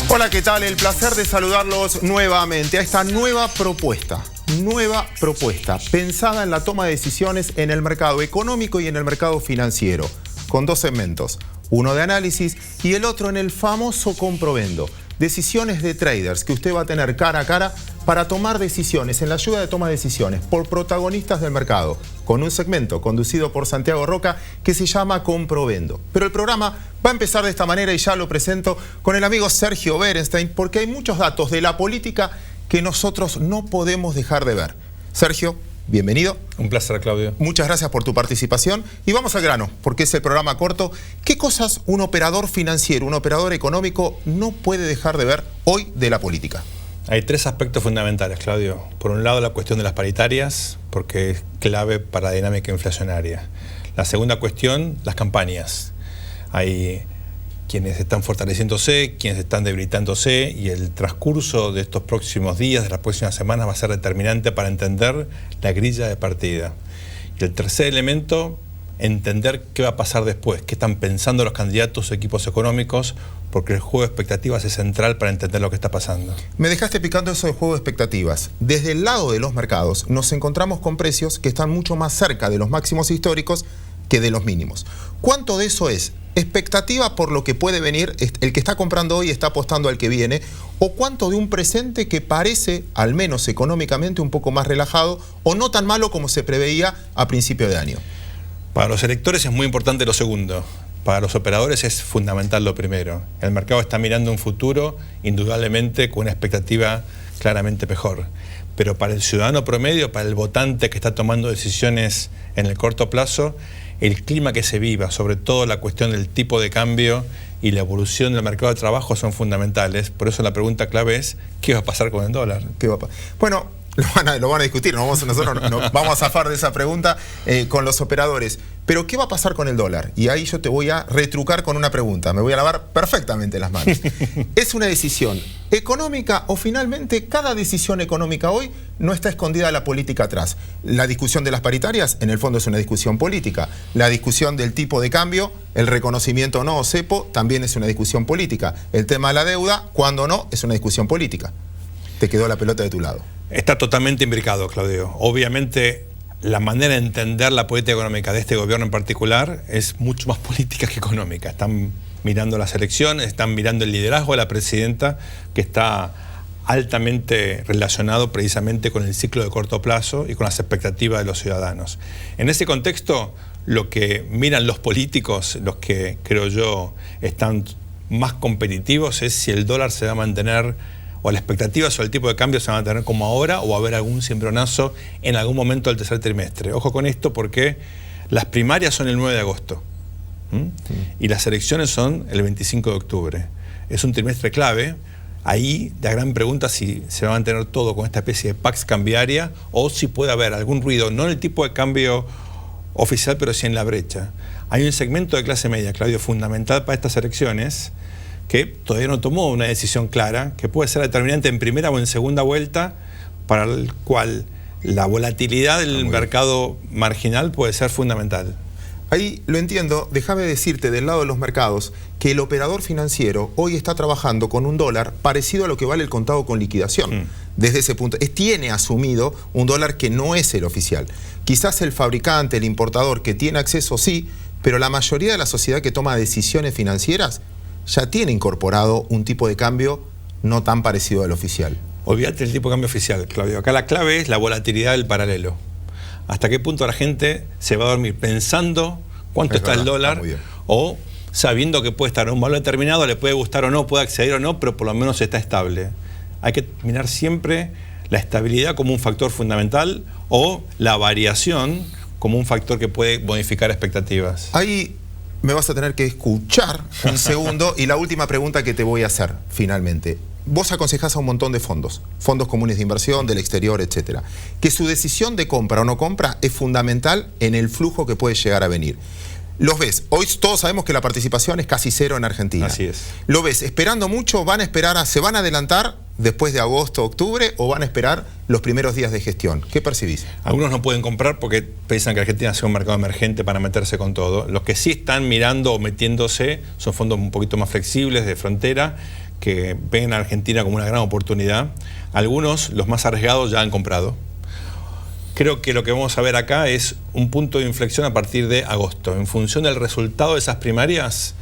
Hola, ¿qué tal? El placer de saludarlos nuevamente a esta nueva propuesta pensada en la toma de decisiones en el mercado económico y en el mercado financiero, con dos segmentos, uno de análisis y el otro en el famoso comprovendo. Decisiones de traders que usted va a tener cara a cara para tomar decisiones, en la ayuda de toma de decisiones, por protagonistas del mercado, con un segmento conducido por Santiago Roca que se llama Comprovendo. Pero el programa va a empezar de esta manera y ya lo presento con el amigo Sergio Berenstein, porque hay muchos datos de la política que nosotros no podemos dejar de ver. Sergio, bienvenido. Un placer, Claudio. Muchas gracias por tu participación. Y vamos al grano, porque es el programa corto. ¿Qué cosas un operador financiero, un operador económico no puede dejar de ver hoy de la política? Hay tres aspectos fundamentales, Claudio. Por un lado, la cuestión de las paritarias, porque es clave para la dinámica inflacionaria. La segunda cuestión, las campañas. Hay quienes están fortaleciéndose, quienes están debilitándose, y el transcurso de estos próximos días, de las próximas semanas, va a ser determinante para entender la grilla de partida. Y el tercer elemento, entender qué va a pasar después, qué están pensando los candidatos o equipos económicos, porque el juego de expectativas es central para entender lo que está pasando. Me dejaste picando eso de juego de expectativas. Desde el lado de los mercados nos encontramos con precios que están mucho más cerca de los máximos históricos que de los mínimos. ¿Cuánto de eso es expectativa por lo que puede venir, el que está comprando hoy está apostando al que viene, o cuánto de un presente que parece, al menos económicamente, un poco más relajado o no tan malo como se preveía a principio de año? Para los electores es muy importante lo segundo. Para los operadores es fundamental lo primero. El mercado está mirando un futuro, indudablemente, con una expectativa claramente mejor. Pero para el ciudadano promedio, para el votante que está tomando decisiones en el corto plazo, el clima que se viva, sobre todo la cuestión del tipo de cambio y la evolución del mercado de trabajo son fundamentales. Por eso la pregunta clave es, ¿qué va a pasar con el dólar? Bueno, lo van a discutir, nosotros nos vamos a zafar de esa pregunta con los operadores. Pero ¿qué va a pasar con el dólar? Y ahí yo te voy a retrucar con una pregunta, me voy a lavar perfectamente las manos. ¿Es una decisión económica o finalmente cada decisión económica hoy no está escondida la política atrás? La discusión de las paritarias en el fondo es una discusión política. La discusión del tipo de cambio, el reconocimiento o no o cepo, también es una discusión política. El tema de la deuda, cuando no, es una discusión política. Te quedó la pelota de tu lado. Está totalmente imbricado, Claudio. Obviamente, la manera de entender la política económica de este gobierno en particular es mucho más política que económica. Están mirando las elecciones, están mirando el liderazgo de la presidenta, que está altamente relacionado precisamente con el ciclo de corto plazo y con las expectativas de los ciudadanos. En ese contexto, lo que miran los políticos, los que creo yo están más competitivos, es si el dólar se va a mantener, o la expectativa sobre el tipo de cambio se va a mantener como ahora, o va a haber algún cimbronazo en algún momento del tercer trimestre. Ojo con esto, porque las primarias son el 9 de agosto y las elecciones son el 25 de octubre. Es un trimestre clave. Ahí la gran pregunta es si se va a mantener todo con esta especie de pax cambiaria o si puede haber algún ruido, no en el tipo de cambio oficial, pero sí en la brecha. Hay un segmento de clase media, Claudio, fundamental para estas elecciones, que todavía no tomó una decisión clara, que puede ser determinante en primera o en segunda vuelta, para el cual la volatilidad del mercado marginal puede ser fundamental. Ahí lo entiendo. Déjame decirte del lado de los mercados que el operador financiero hoy está trabajando con un dólar parecido a lo que vale el contado con liquidación. Desde ese punto, tiene asumido un dólar que no es el oficial. Quizás el fabricante, el importador que tiene acceso sí, pero la mayoría de la sociedad que toma decisiones financieras ya tiene incorporado un tipo de cambio no tan parecido al oficial. Olvídate del tipo de cambio oficial, Claudio. Acá la clave es la volatilidad del paralelo. ¿Hasta qué punto la gente se va a dormir pensando cuánto está el dólar o sabiendo que puede estar en un valor determinado, le puede gustar o no, puede acceder o no, pero por lo menos está estable? Hay que mirar siempre la estabilidad como un factor fundamental o la variación como un factor que puede modificar expectativas. Ahí me vas a tener que escuchar un segundo y la última pregunta que te voy a hacer finalmente. Vos aconsejás a un montón de fondos comunes de inversión, del exterior, etcétera, que su decisión de compra o no compra es fundamental en el flujo que puede llegar a venir. Los ves, hoy todos sabemos que la participación es casi cero en Argentina. Así es. Lo ves esperando mucho, van a esperar, se van a adelantar después de agosto, octubre, o van a esperar los primeros días de gestión? ¿Qué percibís? Algunos no pueden comprar porque piensan que Argentina sea un mercado emergente para meterse con todo. Los que sí están mirando o metiéndose son fondos un poquito más flexibles de frontera, que ven a Argentina como una gran oportunidad. Algunos, los más arriesgados, ya han comprado. Creo que lo que vamos a ver acá es un punto de inflexión a partir de agosto. En función del resultado de esas primarias,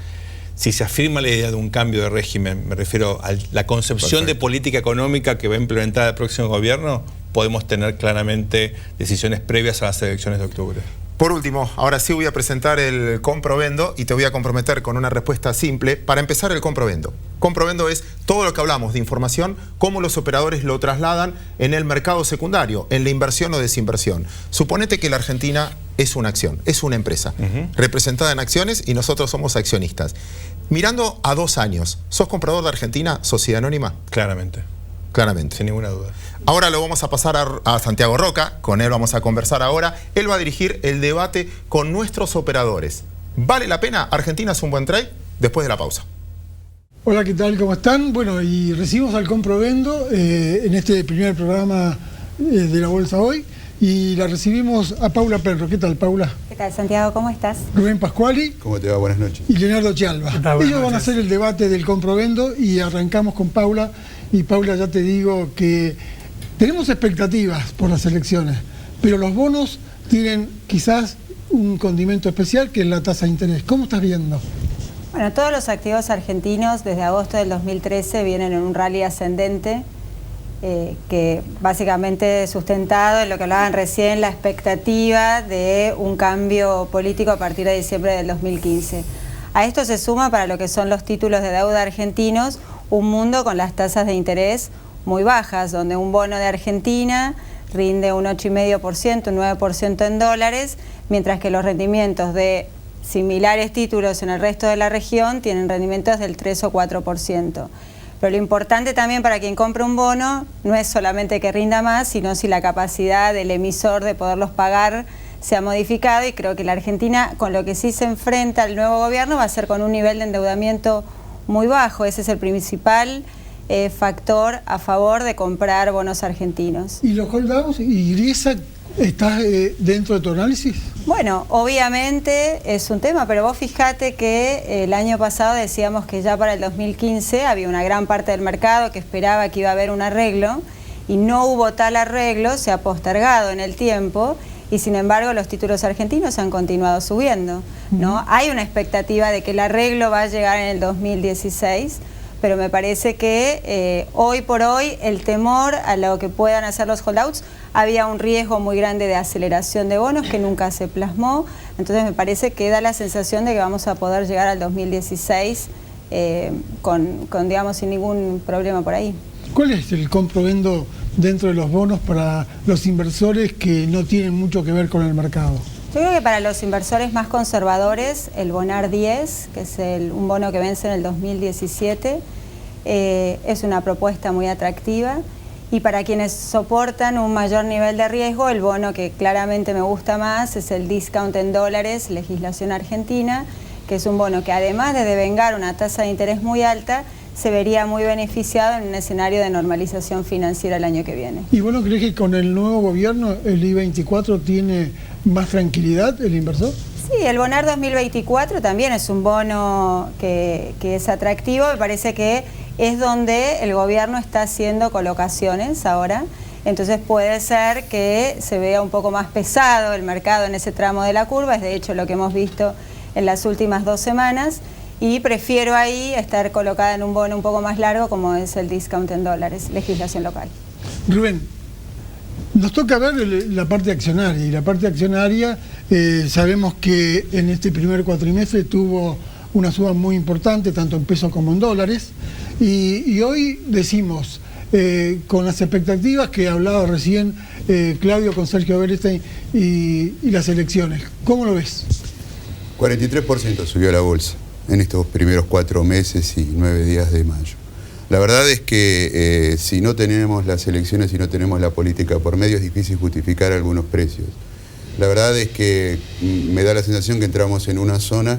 si se afirma la idea de un cambio de régimen, me refiero a la concepción de política económica que va a implementar el próximo gobierno, podemos tener claramente decisiones previas a las elecciones de octubre. Por último, ahora sí voy a presentar el comprovendo y te voy a comprometer con una respuesta simple. Para empezar, el comprovendo. Comprovendo es todo lo que hablamos de información, cómo los operadores lo trasladan en el mercado secundario, en la inversión o desinversión. Suponete que la Argentina es una acción, es una empresa, representada en acciones y nosotros somos accionistas. Mirando a 2 años, ¿sos comprador de Argentina, sociedad anónima? Claramente. Claramente. Sin ninguna duda. Ahora lo vamos a pasar a Santiago Roca, con él vamos a conversar ahora. Él va a dirigir el debate con nuestros operadores. ¿Vale la pena? ¿Argentina es un buen trade? Después de la pausa. Hola, ¿qué tal? ¿Cómo están? Bueno, y recibimos al comprovendo en este primer programa de la Bolsa Hoy. Y la recibimos a Paula Penro. ¿Qué tal, Paula? ¿Qué tal, Santiago? ¿Cómo estás? Rubén Pascuali. ¿Cómo te va? Buenas noches. Y Leonardo Chialba. Ellos van a hacer el debate del comprovendo y arrancamos con Paula. Y Paula, ya te digo que tenemos expectativas por las elecciones, pero los bonos tienen quizás un condimento especial que es la tasa de interés. ¿Cómo estás viendo? Bueno, todos los activos argentinos desde agosto del 2013 vienen en un rally ascendente que básicamente sustentado en lo que hablaban recién, la expectativa de un cambio político a partir de diciembre del 2015. A esto se suma, para lo que son los títulos de deuda argentinos, un mundo con las tasas de interés muy bajas, donde un bono de Argentina rinde un 8,5%, un 9% en dólares, mientras que los rendimientos de similares títulos en el resto de la región tienen rendimientos del 3 o 4%. Pero lo importante también para quien compra un bono no es solamente que rinda más, sino si la capacidad del emisor de poderlos pagar se ha modificado, y creo que la Argentina, con lo que sí se enfrenta al nuevo gobierno, va a ser con un nivel de endeudamiento muy bajo. Ese es el principal factor a favor de comprar bonos argentinos. ¿Y los holdouts y Griesa está dentro de tu análisis? Bueno, obviamente es un tema, pero vos fijate que el año pasado decíamos que ya para el 2015 había una gran parte del mercado que esperaba que iba a haber un arreglo, y no hubo tal arreglo, se ha postergado en el tiempo, y sin embargo los títulos argentinos han continuado subiendo, ¿no? Hay una expectativa de que el arreglo va a llegar en el 2016, pero me parece que hoy por hoy el temor a lo que puedan hacer los holdouts, había un riesgo muy grande de aceleración de bonos que nunca se plasmó. Entonces me parece que da la sensación de que vamos a poder llegar al 2016 digamos, sin ningún problema por ahí. ¿Cuál es el comprovendo dentro de los bonos para los inversores que no tienen mucho que ver con el mercado? Yo creo que para los inversores más conservadores, el Bonar 10, que es un bono que vence en el 2017, es una propuesta muy atractiva. Y para quienes soportan un mayor nivel de riesgo, el bono que claramente me gusta más es el discount en dólares, legislación argentina, que es un bono que, además de devengar una tasa de interés muy alta, se vería muy beneficiado en un escenario de normalización financiera el año que viene. ¿Y vos no crees que con el nuevo gobierno el I-24 tiene más tranquilidad el inversor? Sí, el Bonar 2024 también es un bono que es atractivo. Me parece que es donde el gobierno está haciendo colocaciones ahora. Entonces puede ser que se vea un poco más pesado el mercado en ese tramo de la curva. Es de hecho lo que hemos visto en las últimas 2 semanas. Y prefiero ahí estar colocada en un bono un poco más largo, como es el discount en dólares, legislación local. Rubén, nos toca ver la parte accionaria, y la parte accionaria sabemos que en este primer cuatrimestre tuvo una suba muy importante, tanto en pesos como en dólares, y hoy decimos, con las expectativas que hablaba recién Claudio con Sergio Berestein y las elecciones, ¿cómo lo ves? 43% subió la bolsa en estos primeros 4 meses y 9 días de mayo. La verdad es que si no tenemos las elecciones y no tenemos la política por medio, es difícil justificar algunos precios. La verdad es que me da la sensación que entramos en una zona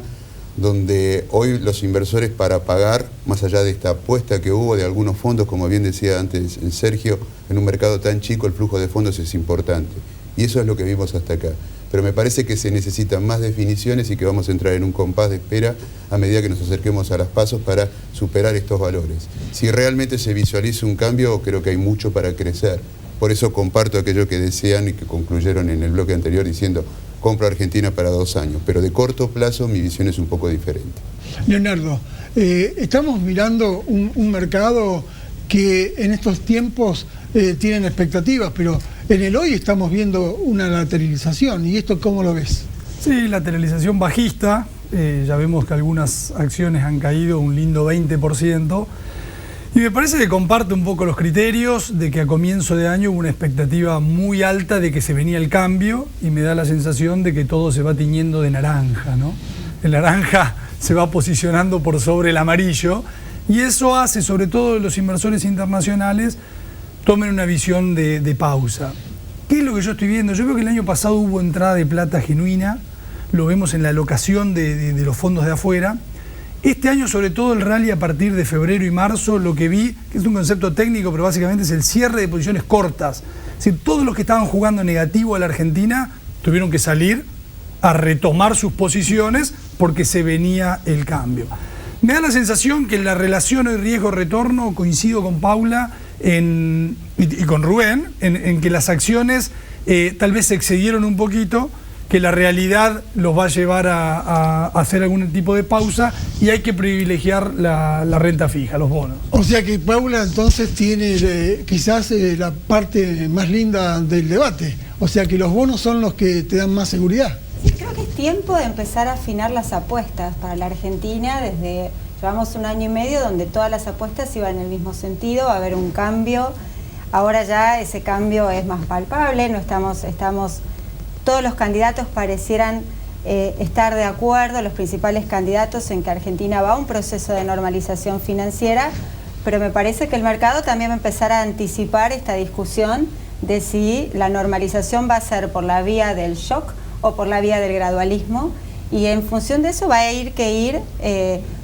donde hoy los inversores para pagar, más allá de esta apuesta que hubo de algunos fondos, como bien decía antes Sergio, en un mercado tan chico el flujo de fondos es importante. Y eso es lo que vimos hasta acá. Pero me parece que se necesitan más definiciones y que vamos a entrar en un compás de espera a medida que nos acerquemos a las pasos para superar estos valores. Si realmente se visualiza un cambio, creo que hay mucho para crecer. Por eso comparto aquello que decían y que concluyeron en el bloque anterior diciendo compro Argentina para 2 años, pero de corto plazo mi visión es un poco diferente. Leonardo, estamos mirando un mercado que en estos tiempos tienen expectativas, pero en el hoy estamos viendo una lateralización. ¿Y esto cómo lo ves? Sí, lateralización bajista. Ya vemos que algunas acciones han caído un lindo 20%. Y me parece que comparte un poco los criterios de que a comienzo de año hubo una expectativa muy alta de que se venía el cambio y me da la sensación de que todo se va tiñendo de naranja, ¿no? El naranja se va posicionando por sobre el amarillo y eso hace, sobre todo los inversores internacionales, tomen una visión de pausa. ¿Qué es lo que yo estoy viendo? Yo veo que el año pasado hubo entrada de plata genuina, lo vemos en la alocación de los fondos de afuera. Este año, sobre todo el rally a partir de febrero y marzo, lo que vi, que es un concepto técnico, pero básicamente es el cierre de posiciones cortas. Es decir, todos los que estaban jugando negativo a la Argentina tuvieron que salir a retomar sus posiciones porque se venía el cambio. Me da la sensación que en la relación de riesgo-retorno, coincido con Paula y con Rubén, en que las acciones tal vez se excedieron un poquito, que la realidad los va a llevar a hacer algún tipo de pausa y hay que privilegiar la renta fija, los bonos. O sea que Paula entonces tiene quizás la parte más linda del debate, o sea que los bonos son los que te dan más seguridad. Sí, creo que es tiempo de empezar a afinar las apuestas para la Argentina. Llevamos 1 año y medio donde todas las apuestas iban en el mismo sentido, va a haber un cambio. Ahora ya ese cambio es más palpable, no estamos todos los candidatos parecieran estar de acuerdo, los principales candidatos, en que Argentina va a un proceso de normalización financiera, pero me parece que el mercado también va a empezar a anticipar esta discusión de si la normalización va a ser por la vía del shock o por la vía del gradualismo, y en función de eso va a ir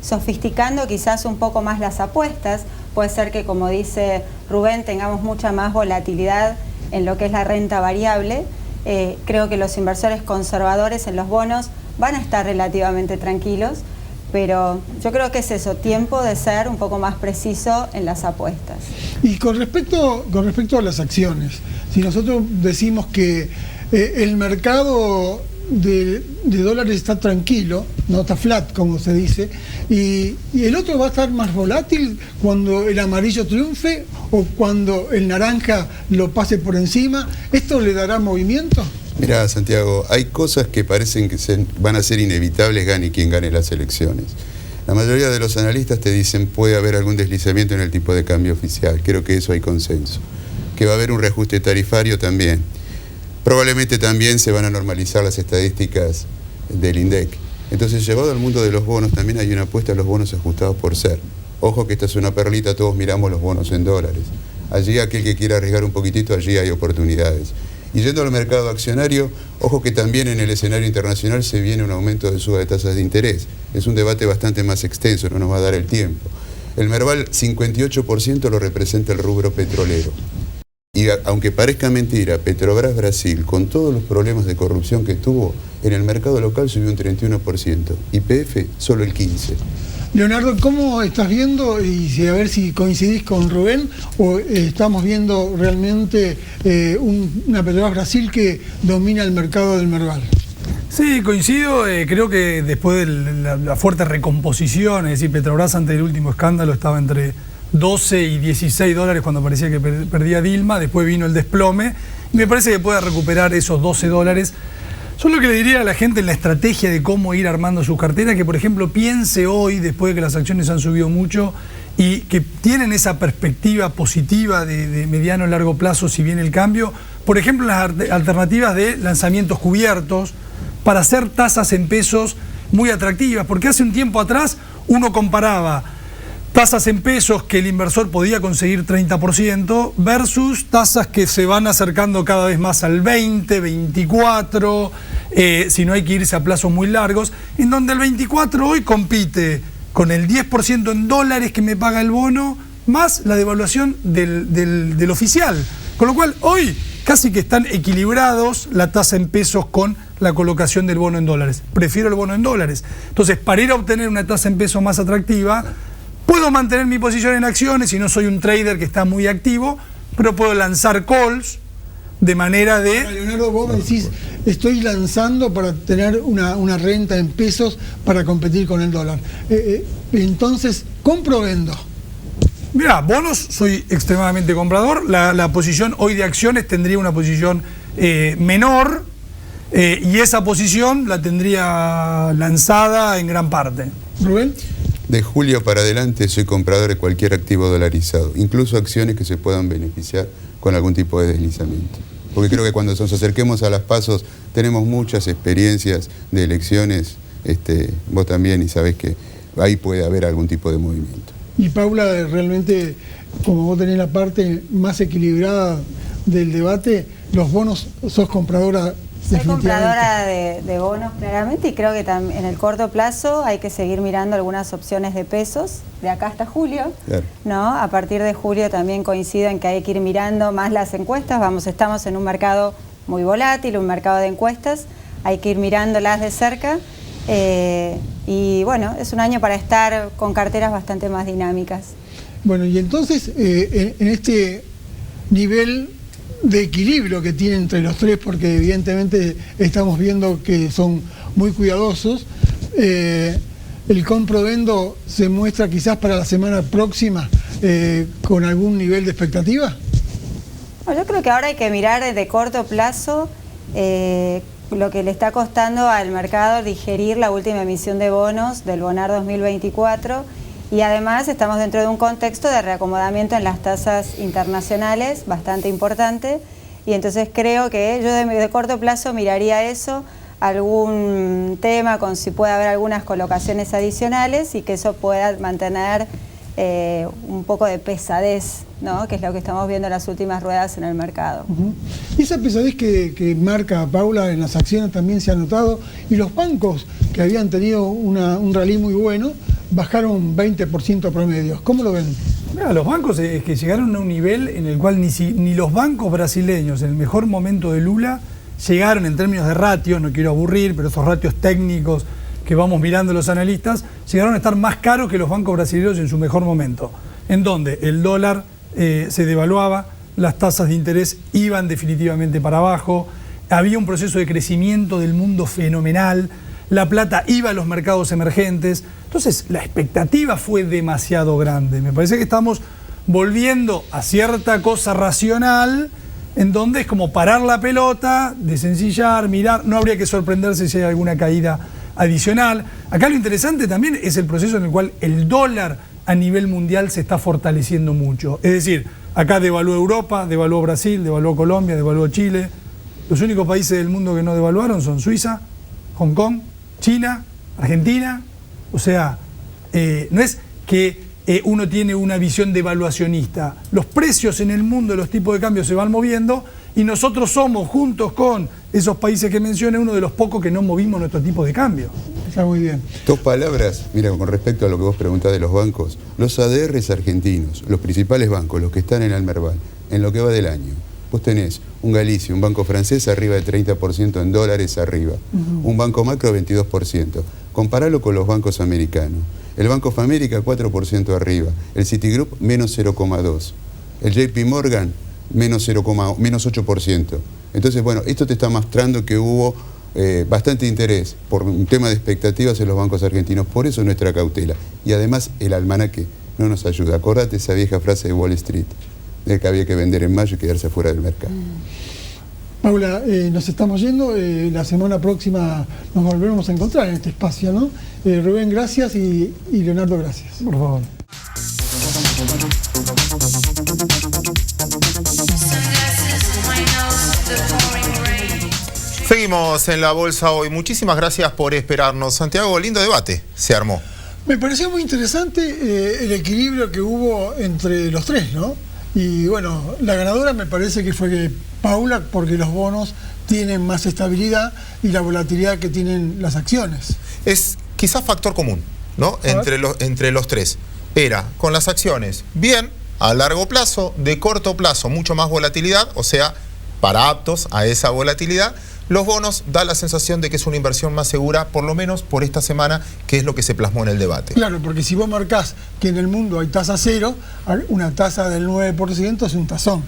sofisticando quizás un poco más las apuestas. Puede ser que, como dice Rubén, tengamos mucha más volatilidad en lo que es la renta variable. Creo que los inversores conservadores en los bonos van a estar relativamente tranquilos, pero yo creo que es eso, tiempo de ser un poco más preciso en las apuestas. Y con respecto a las acciones, si nosotros decimos que el mercado de dólares está tranquilo, no está flat como se dice, y el otro va a estar más volátil cuando el amarillo triunfe o cuando el naranja lo pase por encima, ¿esto le dará movimiento? Mirá, Santiago, hay cosas que parecen que van a ser inevitables gane quien gane las elecciones. La mayoría de los analistas te dicen puede haber algún deslizamiento en el tipo de cambio oficial, creo que eso hay consenso, que va a haber un reajuste tarifario también. Probablemente también se van a normalizar las estadísticas del INDEC. Entonces, llevado al mundo de los bonos, también hay una apuesta a los bonos ajustados por ser. Ojo que esta es una perlita, todos miramos los bonos en dólares. Allí aquel que quiera arriesgar un poquitito, allí hay oportunidades. Y yendo al mercado accionario, ojo que también en el escenario internacional se viene un aumento de suba de tasas de interés. Es un debate bastante más extenso, no nos va a dar el tiempo. El Merval, 58% lo representa el rubro petrolero. Y aunque parezca mentira, Petrobras Brasil, con todos los problemas de corrupción que tuvo, en el mercado local subió un 31%, YPF solo el 15%. Leonardo, ¿cómo estás viendo? Y a ver si coincidís con Rubén, o estamos viendo realmente una Petrobras Brasil que domina el mercado del Merval. Sí, coincido, creo que después de la fuerte recomposición, es decir, Petrobras ante el último escándalo estaba entre 12 y 16 dólares cuando parecía que perdía Dilma, después vino el desplome, y me parece que puede recuperar esos 12 dólares. Yo lo que le diría a la gente en la estrategia de cómo ir armando sus carteras, que por ejemplo piense hoy, después de que las acciones han subido mucho, y que tienen esa perspectiva positiva de mediano a largo plazo si viene el cambio, por ejemplo las alternativas de lanzamientos cubiertos, para hacer tasas en pesos muy atractivas, porque hace un tiempo atrás uno comparaba tasas en pesos que el inversor podía conseguir 30% versus tasas que se van acercando cada vez más al 20, 24, si no hay que irse a plazos muy largos, en donde el 24 hoy compite con el 10% en dólares que me paga el bono, más la devaluación del oficial. Con lo cual, hoy casi que están equilibrados la tasa en pesos con la colocación del bono en dólares. Prefiero el bono en dólares. Entonces, para ir a obtener una tasa en pesos más atractiva, puedo mantener mi posición en acciones y no soy un trader que está muy activo, pero puedo lanzar calls de manera de... Ahora, Leonardo, vos me decís, estoy lanzando para tener una renta en pesos para competir con el dólar. Entonces, ¿compro o vendo? Mirá, bonos soy extremadamente comprador. La posición hoy de acciones tendría una posición menor y esa posición la tendría lanzada en gran parte. ¿Rubén? De julio para adelante soy comprador de cualquier activo dolarizado, incluso acciones que se puedan beneficiar con algún tipo de deslizamiento. Porque creo que cuando nos acerquemos a las pasos tenemos muchas experiencias de elecciones, vos también, y sabés que ahí puede haber algún tipo de movimiento. Y Paula, realmente, como vos tenés la parte más equilibrada del debate, los bonos, sos compradora. Soy compradora de bonos claramente, y creo que en el corto plazo hay que seguir mirando algunas opciones de pesos de acá hasta julio, claro, ¿no? A partir de julio también coincido en que hay que ir mirando más las encuestas. Estamos en un mercado muy volátil, un mercado de encuestas, hay que ir mirándolas de cerca y bueno, es un año para estar con carteras bastante más dinámicas. Bueno, y entonces en este nivel de equilibrio que tiene entre los tres, porque evidentemente estamos viendo que son muy cuidadosos, el compro-vendo se muestra quizás para la semana próxima con algún nivel de expectativa. Bueno, yo creo que ahora hay que mirar de corto plazo lo que le está costando al mercado digerir la última emisión de bonos del Bonar 2024, y además estamos dentro de un contexto de reacomodamiento en las tasas internacionales bastante importante, y entonces creo que yo de corto plazo miraría eso, algún tema con si puede haber algunas colocaciones adicionales y que eso pueda mantener un poco de pesadez, ¿no? Que es lo que estamos viendo en las últimas ruedas en el mercado. Y esa pesadez que marca Paula en las acciones también se ha notado, y los bancos que habían tenido un rally muy bueno bajaron un 20% promedio. ¿Cómo lo ven? Mira, los bancos es que llegaron a un nivel en el cual ni los bancos brasileños, en el mejor momento de Lula, llegaron en términos de ratios, no quiero aburrir, pero esos ratios técnicos que vamos mirando los analistas, llegaron a estar más caros que los bancos brasileños en su mejor momento, en donde el dólar se devaluaba, las tasas de interés iban definitivamente para abajo, había un proceso de crecimiento del mundo fenomenal, la plata iba a los mercados emergentes. Entonces la expectativa fue demasiado grande. Me parece que estamos volviendo a cierta cosa racional, en donde es como parar la pelota, desencillar, mirar. No habría que sorprenderse si hay alguna caída adicional. Acá lo interesante también es el proceso en el cual el dólar a nivel mundial se está fortaleciendo mucho. Es decir, acá devaluó Europa, devaluó Brasil, devaluó Colombia, devaluó Chile. Los únicos países del mundo que no devaluaron son Suiza, Hong Kong, China, Argentina. O sea, no es que uno tiene una visión devaluacionista. Los precios en el mundo de los tipos de cambio se van moviendo, y nosotros somos, juntos con esos países que mencioné, uno de los pocos que no movimos nuestro tipo de cambio. Está muy bien. Dos palabras, mira, con respecto a lo que vos preguntás de los bancos. Los ADRs argentinos, los principales bancos, los que están en Almerval, en lo que va del año, vos tenés un Galicia, un banco francés arriba de 30% en dólares arriba, un banco macro 22%. Comparalo con los bancos americanos. El Banco of America 4% arriba, el Citigroup menos 0,2%, el JP Morgan menos 8%. Entonces, bueno, esto te está mostrando que hubo bastante interés por un tema de expectativas en los bancos argentinos. Por eso nuestra cautela. Y además el almanaque no nos ayuda. Acordate esa vieja frase de Wall Street, de que había que vender en mayo y quedarse fuera del mercado. Paula, nos estamos yendo. La semana próxima nos volveremos a encontrar en este espacio, ¿no? Rubén, gracias, y Leonardo, gracias. Por favor. Seguimos en la bolsa hoy. Muchísimas gracias por esperarnos. Santiago, lindo debate se armó. Me pareció muy interesante el equilibrio que hubo entre los tres, ¿no? Y bueno, la ganadora me parece que fue Paula, porque los bonos tienen más estabilidad y la volatilidad que tienen las acciones. Es quizás factor común, ¿no? Entre los tres. Era con las acciones, bien, a largo plazo, de corto plazo, mucho más volatilidad, o sea, para aptos a esa volatilidad. Los bonos da la sensación de que es una inversión más segura, por lo menos por esta semana, que es lo que se plasmó en el debate. Claro, porque si vos marcás que en el mundo hay tasa cero, una tasa del 9% es un tazón.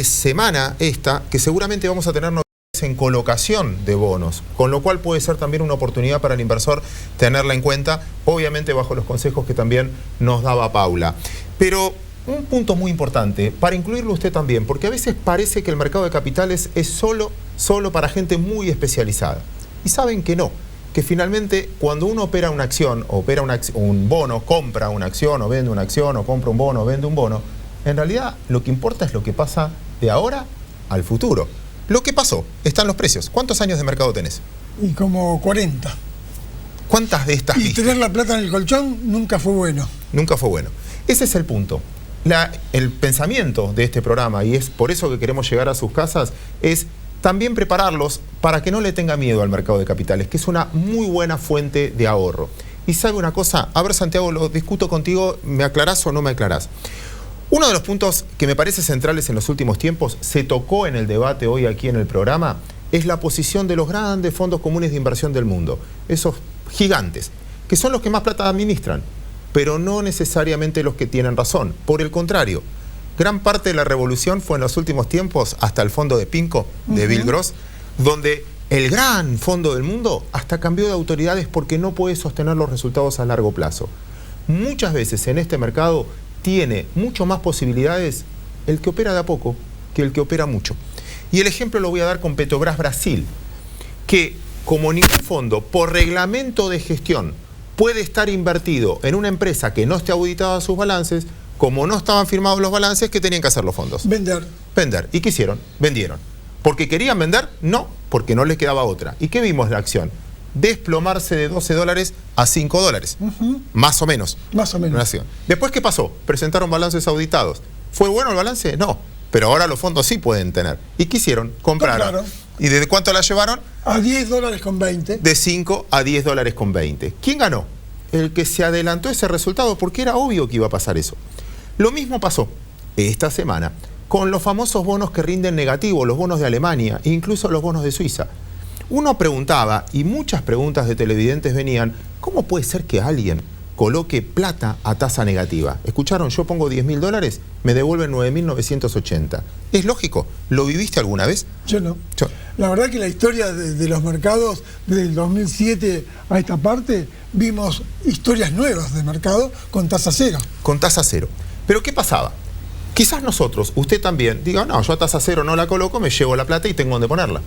Semana esta que seguramente vamos a tener novedades en colocación de bonos, con lo cual puede ser también una oportunidad para el inversor tenerla en cuenta, obviamente bajo los consejos que también nos daba Paula. Pero un punto muy importante, para incluirlo usted también, porque a veces parece que el mercado de capitales es solo para gente muy especializada. Y saben que no, que finalmente cuando uno opera una acción, opera un bono, compra una acción o vende una acción, o compra un bono o vende un bono, en realidad lo que importa es lo que pasa de ahora al futuro. Lo que pasó, están los precios. ¿Cuántos años de mercado tenés? Y como 40. ¿Cuántas de estas viste? Tener la plata en el colchón nunca fue bueno. Nunca fue bueno. Ese es el punto. El pensamiento de este programa, y es por eso que queremos llegar a sus casas, es también prepararlos para que no le tenga miedo al mercado de capitales, que es una muy buena fuente de ahorro. Y sabe una cosa, a ver, Santiago, lo discuto contigo, ¿me aclarás o no me aclarás? Uno de los puntos que me parece centrales en los últimos tiempos, se tocó en el debate hoy aquí en el programa, es la posición de los grandes fondos comunes de inversión del mundo, esos gigantes, que son los que más plata administran, pero no necesariamente los que tienen razón. Por el contrario, gran parte de la revolución fue en los últimos tiempos hasta el fondo de PIMCO, de Bill Gross, donde el gran fondo del mundo hasta cambió de autoridades porque no puede sostener los resultados a largo plazo. Muchas veces en este mercado tiene mucho más posibilidades el que opera de a poco que el que opera mucho. Y el ejemplo lo voy a dar con Petrobras Brasil, que como ningún fondo, por reglamento de gestión, puede estar invertido en una empresa que no esté auditada a sus balances, como no estaban firmados los balances, ¿qué tenían que hacer los fondos? Vender. Vender. ¿Y qué hicieron? Vendieron. ¿Porque querían vender? No, porque no les quedaba otra. ¿Y qué vimos de la acción? Desplomarse de $12 a $5. Más o menos. Más o menos. Después, ¿qué pasó? Presentaron balances auditados. ¿Fue bueno el balance? No. Pero ahora los fondos sí pueden tener. ¿Y qué hicieron? Compraron. ¿Y desde cuánto la llevaron? A $10,20. De 5 a $10,20. ¿Quién ganó? El que se adelantó ese resultado, porque era obvio que iba a pasar eso. Lo mismo pasó esta semana con los famosos bonos que rinden negativo, los bonos de Alemania e incluso los bonos de Suiza. Uno preguntaba, y muchas preguntas de televidentes venían, ¿cómo puede ser que alguien coloque plata a tasa negativa? ¿Escucharon? Yo pongo $10.000, me devuelven 9.980. ¿Es lógico? ¿Lo viviste alguna vez? Yo no. La verdad que la historia de los mercados, desde el 2007 a esta parte, vimos historias nuevas de mercado con tasa cero. Con tasa cero. ¿Pero qué pasaba? Quizás nosotros, usted también, diga, no, yo a tasa cero no la coloco, me llevo la plata y tengo donde ponerla.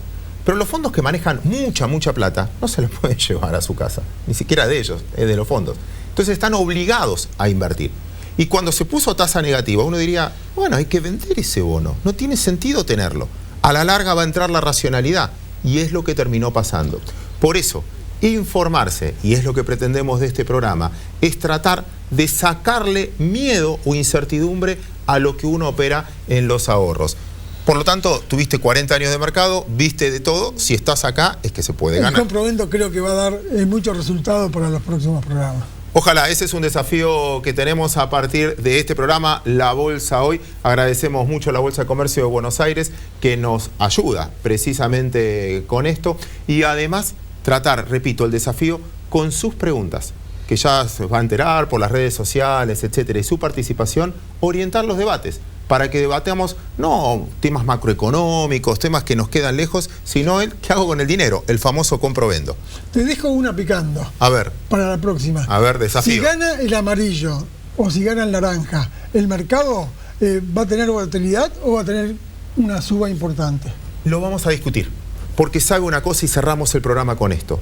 Pero los fondos que manejan mucha plata no se la pueden llevar a su casa, ni siquiera de ellos, es de los fondos. Entonces están obligados a invertir. Y cuando se puso tasa negativa, uno diría, bueno, hay que vender ese bono, no tiene sentido tenerlo. A la larga va a entrar la racionalidad, y es lo que terminó pasando. Por eso, informarse, y es lo que pretendemos de este programa, es tratar de sacarle miedo o incertidumbre a lo que uno opera en los ahorros. Por lo tanto, tuviste 40 años de mercado, viste de todo, si estás acá es que se puede ganar. El comprovendo creo que va a dar muchos resultados para los próximos programas. Ojalá, ese es un desafío que tenemos a partir de este programa, La Bolsa Hoy. Agradecemos mucho a la Bolsa de Comercio de Buenos Aires que nos ayuda precisamente con esto y además tratar, repito, el desafío con sus preguntas, que ya se va a enterar por las redes sociales, etcétera, y su participación, orientar los debates para que debatamos no temas macroeconómicos, temas que nos quedan lejos, sino el qué hago con el dinero, el famoso compro-vendo. Te dejo una picando. A ver. Para la próxima. A ver, desafío. Si gana el amarillo o si gana el naranja, ¿el mercado va a tener volatilidad o va a tener una suba importante? Lo vamos a discutir, porque sabe una cosa y cerramos el programa con esto.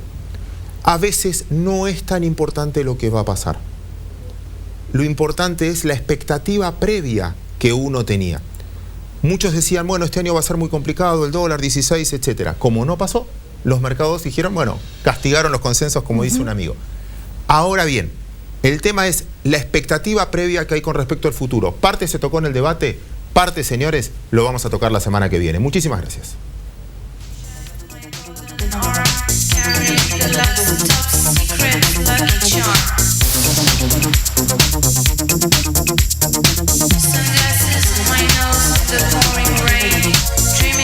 A veces no es tan importante lo que va a pasar. Lo importante es la expectativa previa que uno tenía. Muchos decían, bueno, este año va a ser muy complicado, el dólar 16, etcétera. Como no pasó, los mercados dijeron, bueno, castigaron los consensos, como dice un amigo. Ahora bien, El tema es la expectativa previa que hay con respecto al futuro. Parte se tocó en el debate, parte, señores, lo vamos a tocar la semana que viene. Muchísimas gracias. Sunglasses in my nose, the pouring rain. Dream